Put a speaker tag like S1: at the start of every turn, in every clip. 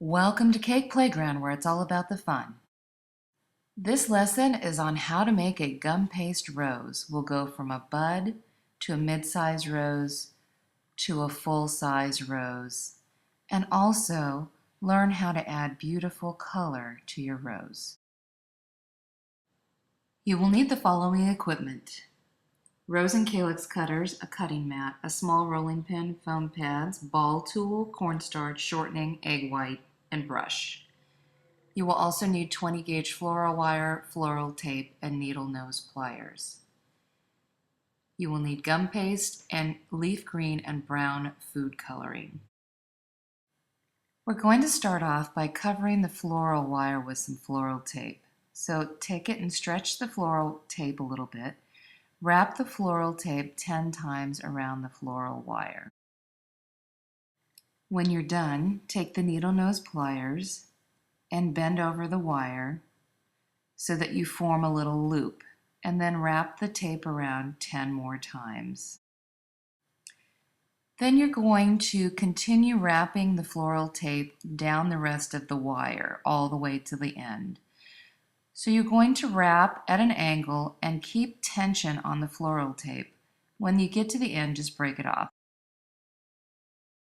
S1: Welcome to Cake Playground, where it's all about the fun. This lesson is on how to make a gum paste rose. We'll go from a bud to a mid-size rose to a full-size rose, and also learn how to add beautiful color to your rose. You will need the following equipment: rose and calyx cutters, a cutting mat, a small rolling pin, foam pads, ball tool, cornstarch, shortening, egg white, and brush. You will also need 20 gauge floral wire, floral tape, and needle nose pliers. You will need gum paste and leaf green and brown food coloring. We're going to start off by covering the floral wire with some floral tape. So take it and stretch the floral tape a little bit. Wrap the floral tape 10 times around the floral wire. When you're done, take the needle nose pliers and bend over the wire so that you form a little loop, and then wrap the tape around 10 more times. Then you're going to continue wrapping the floral tape down the rest of the wire all the way to the end. So you're going to wrap at an angle and keep tension on the floral tape. When you get to the end, just break it off.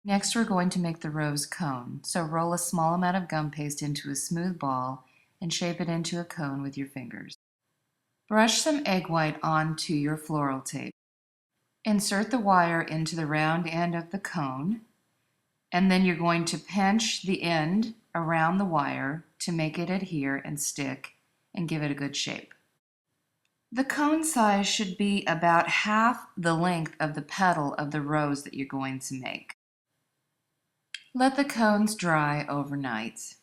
S1: Next, we're going to make the rose cone. So roll a small amount of gum paste into a smooth ball and shape it into a cone with your fingers. Brush some egg white onto your floral tape. Insert the wire into the round end of the cone, and then you're going to pinch the end around the wire to make it adhere and stick and give it a good shape. The cone size should be about half the length of the petal of the rose that you're going to make. Let the cones dry overnight.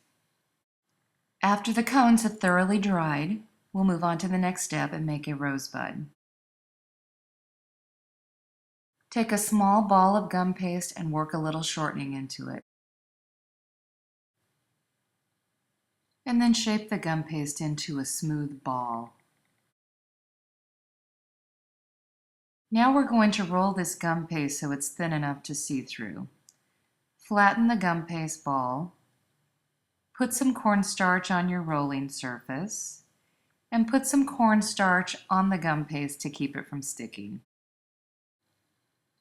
S1: After the cones have thoroughly dried, we'll move on to the next step and make a rosebud. Take a small ball of gum paste and work a little shortening into it. And then shape the gum paste into a smooth ball. Now we're going to roll this gum paste so it's thin enough to see through. Flatten the gum paste ball, put some cornstarch on your rolling surface, and put some cornstarch on the gum paste to keep it from sticking.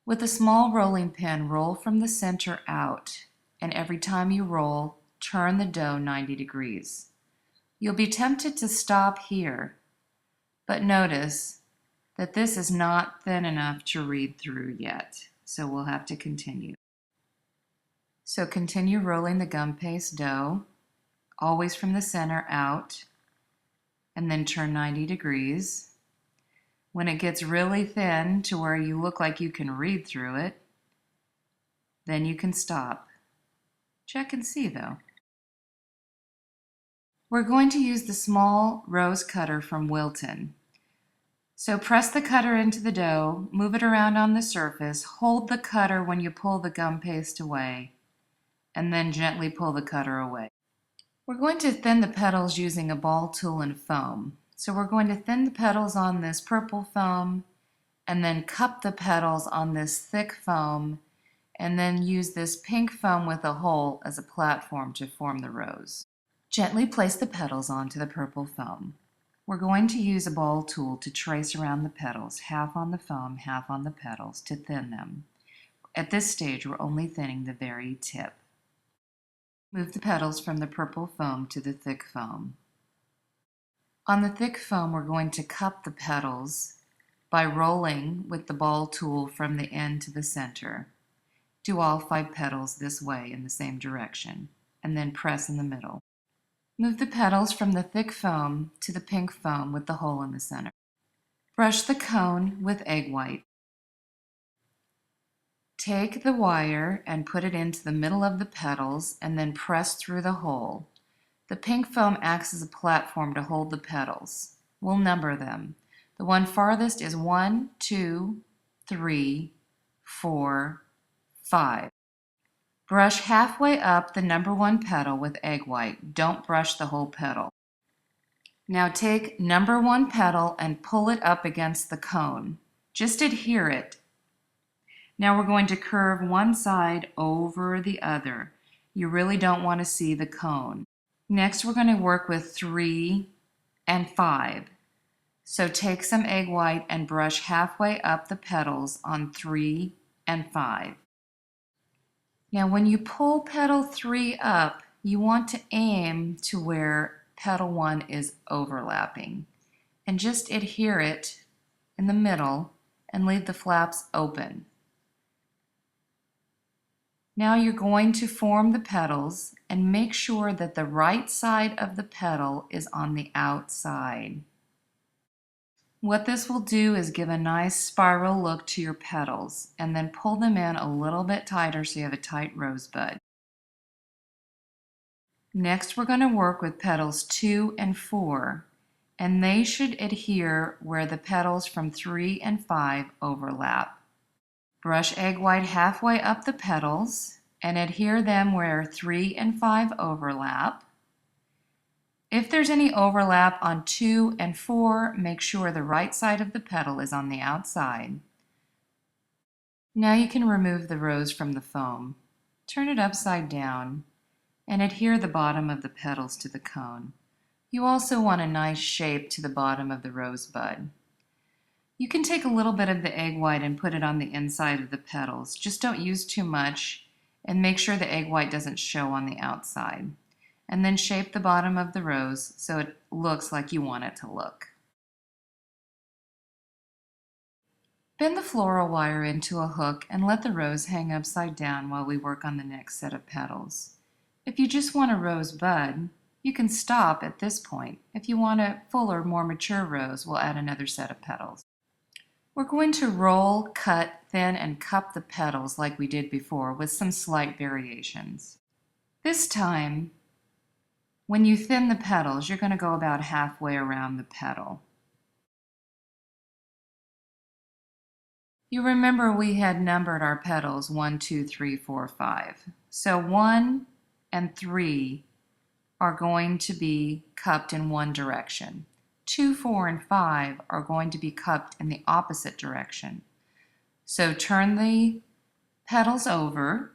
S1: With a small rolling pin, roll from the center out, and every time you roll, turn the dough 90 degrees. You'll be tempted to stop here, but notice that this is not thin enough to read through yet, so we'll have to continue. So continue rolling the gum paste dough, always from the center out, and then turn 90 degrees. When it gets really thin to where you look like you can read through it, then you can stop. Check and see though. We're going to use the small rose cutter from Wilton. So press the cutter into the dough, move it around on the surface, hold the cutter when you pull the gum paste away, and then gently pull the cutter away. We're going to thin the petals using a ball tool and foam. So we're going to thin the petals on this purple foam and then cup the petals on this thick foam, and then use this pink foam with a hole as a platform to form the rose. Gently place the petals onto the purple foam. We're going to use a ball tool to trace around the petals, half on the foam, half on the petals, to thin them. At this stage, we're only thinning the very tip. Move the petals from the purple foam to the thick foam. On the thick foam, we're going to cup the petals by rolling with the ball tool from the end to the center. Do all 5 petals this way in the same direction, and then press in the middle. Move the petals from the thick foam to the pink foam with the hole in the center. Brush the cone with egg white. Take the wire and put it into the middle of the petals and then press through the hole. The pink foam acts as a platform to hold the petals. We'll number them. The one farthest is 1, 2, 3, 4, 5. Brush halfway up the number 1 petal with egg white. Don't brush the whole petal. Now take number 1 petal and pull it up against the cone. Just adhere it. Now we're going to curve one side over the other. You really don't want to see the cone. Next, we're going to work with 3 and 5. So take some egg white and brush halfway up the petals on 3 and 5. Now when you pull petal 3 up, you want to aim to where petal 1 is overlapping and just adhere it in the middle and leave the flaps open. Now you're going to form the petals and make sure that the right side of the petal is on the outside. What this will do is give a nice spiral look to your petals and then pull them in a little bit tighter so you have a tight rosebud. Next we're going to work with petals 2 and 4, and they should adhere where the petals from 3 and 5 overlap. Brush egg white halfway up the petals and adhere them where 3 and 5 overlap. If there's any overlap on 2 and 4, make sure the right side of the petal is on the outside. Now you can remove the rose from the foam. Turn it upside down and adhere the bottom of the petals to the cone. You also want a nice shape to the bottom of the rosebud. You can take a little bit of the egg white and put it on the inside of the petals. Just don't use too much and make sure the egg white doesn't show on the outside. And then shape the bottom of the rose so it looks like you want it to look. Bend the floral wire into a hook and let the rose hang upside down while we work on the next set of petals. If you just want a rose bud, you can stop at this point. If you want a fuller, more mature rose, we'll add another set of petals. We're going to roll, cut, thin, and cup the petals like we did before with some slight variations. This time, when you thin the petals, you're going to go about halfway around the petal. You remember we had numbered our petals 1, 2, 3, 4, 5. So 1 and 3 are going to be cupped in one direction. 2, 4, and 5 are going to be cupped in the opposite direction. So turn the petals over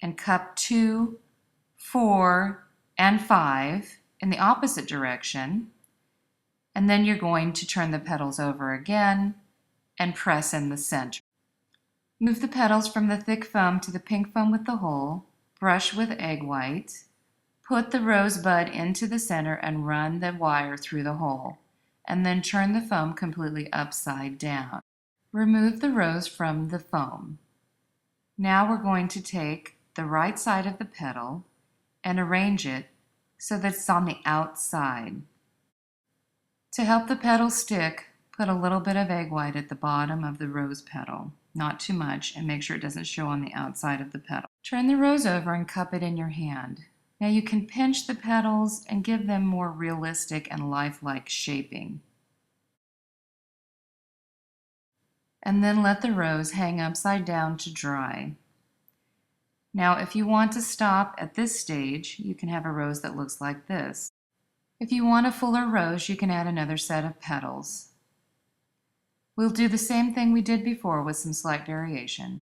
S1: and cup 2, 4, and 5 in the opposite direction, and then you're going to turn the petals over again and press in the center. Move the petals from the thick foam to the pink foam with the hole, brush with egg white, put the rosebud into the center and run the wire through the hole, and then turn the foam completely upside down. Remove the rose from the foam. Now we're going to take the right side of the petal and arrange it so that it's on the outside. To help the petal stick, put a little bit of egg white at the bottom of the rose petal, not too much, and make sure it doesn't show on the outside of the petal. Turn the rose over and cup it in your hand. Now you can pinch the petals and give them more realistic and lifelike shaping. And then let the rose hang upside down to dry. Now, if you want to stop at this stage, you can have a rose that looks like this. If you want a fuller rose, you can add another set of petals. We'll do the same thing we did before with some slight variation.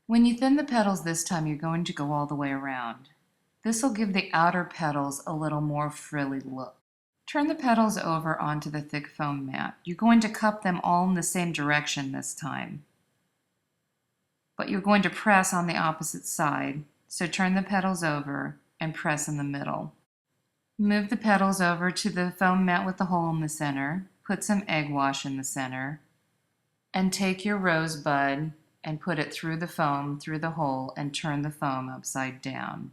S1: When you thin the petals this time, you're going to go all the way around. This will give the outer petals a little more frilly look. Turn the petals over onto the thick foam mat. You're going to cup them all in the same direction this time, but you're going to press on the opposite side, so turn the petals over and press in the middle. Move the petals over to the foam mat with the hole in the center, put some egg wash in the center, and take your rosebud and put it through the foam, through the hole, and turn the foam upside down.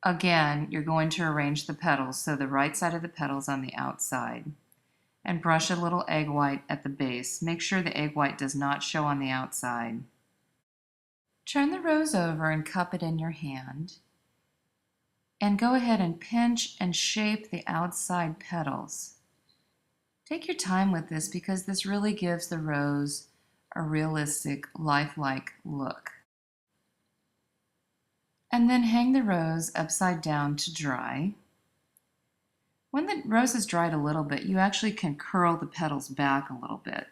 S1: Again, you're going to arrange the petals so the right side of the petal's on the outside, and brush a little egg white at the base. Make sure the egg white does not show on the outside. Turn the rose over and cup it in your hand, and go ahead and pinch and shape the outside petals. Take your time with this because this really gives the rose a realistic, lifelike look. And then hang the rose upside down to dry. When the rose is dried a little bit, you actually can curl the petals back a little bit.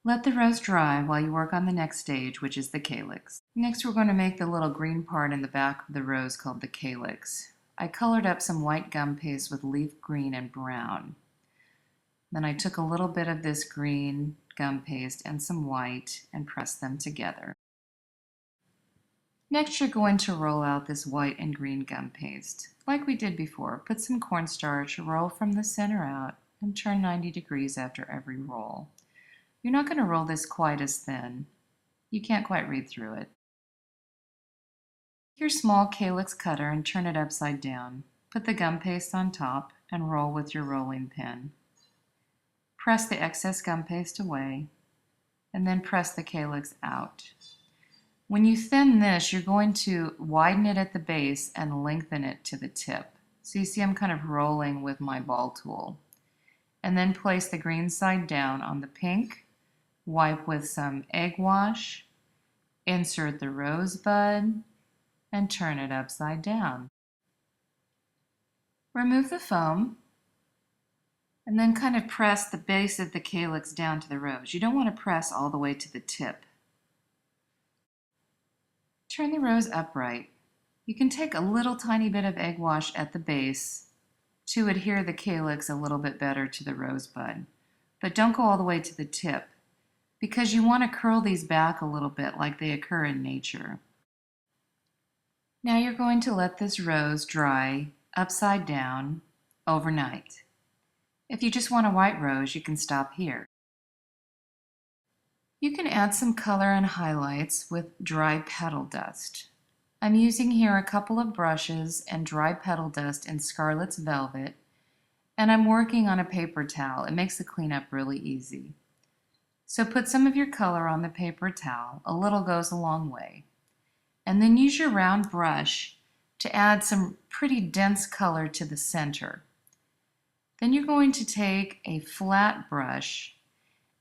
S1: Let the rose dry while you work on the next stage, which is the calyx. Next, we're going to make the little green part in the back of the rose called the calyx. I colored up some white gum paste with leaf green and brown. Then I took a little bit of this green gum paste and some white and pressed them together. Next, you're going to roll out this white and green gum paste. Like we did before, put some cornstarch, roll from the center out, and turn 90 degrees after every roll. You're not going to roll this quite as thin. You can't quite read through it. Take your small calyx cutter and turn it upside down. Put the gum paste on top and roll with your rolling pin. Press the excess gum paste away, and then press the calyx out. When you thin this, you're going to widen it at the base and lengthen it to the tip. So you see I'm kind of rolling with my ball tool. And then place the green side down on the pink, wipe with some egg wash, insert the rosebud, and turn it upside down. Remove the foam, and then kind of press the base of the calyx down to the rose. You don't want to press all the way to the tip. Turn the rose upright. You can take a little tiny bit of egg wash at the base to adhere the calyx a little bit better to the rosebud. But don't go all the way to the tip, because you want to curl these back a little bit like they occur in nature. Now you're going to let this rose dry upside down overnight. If you just want a white rose, you can stop here. You can add some color and highlights with dry petal dust. I'm using here a couple of brushes and dry petal dust in Scarlet's Velvet, and I'm working on a paper towel. It makes the cleanup really easy. So put some of your color on the paper towel. A little goes a long way. And then use your round brush to add some pretty dense color to the center. Then you're going to take a flat brush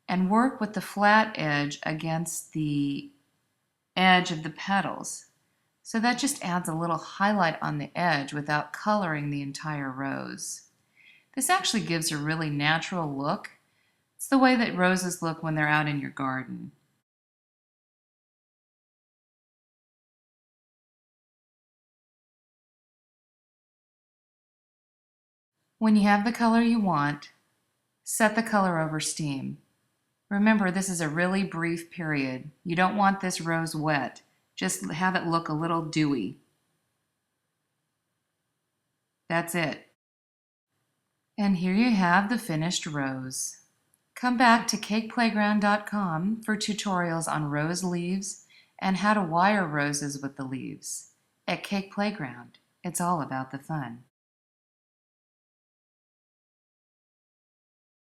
S1: and work with the flat edge against the edge of the petals. So that just adds a little highlight on the edge without coloring the entire rose. This actually gives a really natural look. It's the way that roses look when they're out in your garden. When you have the color you want, set the color over steam. Remember, this is a really brief period. You don't want this rose wet. Just have it look a little dewy. That's it. And here you have the finished rose. Come back to CakePlayGround.com for tutorials on rose leaves and how to wire roses with the leaves. At Cake Playground, it's all about the fun.